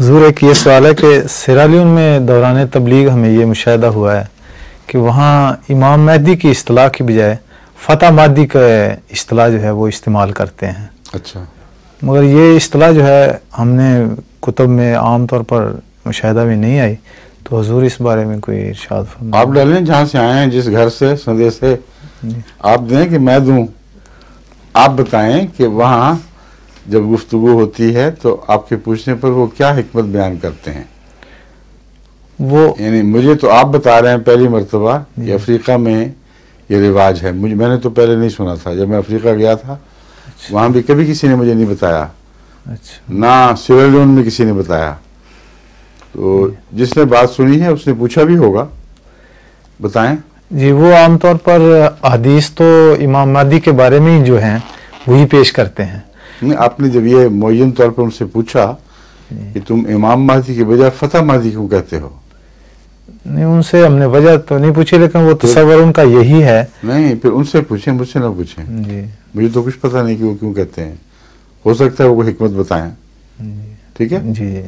حضور ایک یہ سوال ہے کہ سیرالیون میں دوران تبلیغ ہمیں یہ مشاہدہ ہوا ہے کہ وہاں امام مہدی کی اصطلاح کی بجائے فتح مہدی کا اصطلاح جو ہے وہ استعمال کرتے ہیں. اچھا. مگر یہ اصطلاح جو ہے ہم نے کتب میں عام طور پر مشاہدہ میں نہیں آئی، تو حضور اس بارے میں کوئی ارشاد فرمائیں. آپ ڈالیں جہاں سے آئے ہیں، جس گھر سے سندیش سے آپ دیں کہ میں دوں. آپ بتائیں کہ وہاں جب گفتگو ہوتی ہے تو آپ کے پوچھنے پر وہ کیا حکمت بیان کرتے ہیں. وہ یعنی مجھے تو آپ بتا رہے ہیں پہلی مرتبہ کہ افریقہ میں یہ رواج ہے. میں نے تو پہلے نہیں سنا تھا. جب میں افریقہ گیا تھا وہاں بھی کبھی کسی نے مجھے نہیں بتایا، اچھا نہ سیرالیون میں کسی نے بتایا. تو جس نے بات سنی ہے اس نے پوچھا بھی ہوگا. بتائیں. جی، وہ عام طور پر حدیث تو امام مہدی کے بارے میں ہی جو ہیں وہی پیش کرتے ہیں. آپ نے جب یہ معین طور پر ان سے پوچھا کہ تم امام مہدی کے بجائے فتح مہدی کیوں کہتے ہو؟ نہیں، ان سے ہم نے وجہ تو نہیں پوچھی، لیکن وہ تصور ان کا یہی ہے. نہیں، پھر ان سے پوچھیں، مجھ سے نہ پوچھیں. جی مجھے تو کچھ پتہ نہیں کہ وہ کیوں کہتے ہیں. ہو سکتا ہے وہ کوئی حکمت بتائیں. ٹھیک ہے. جی.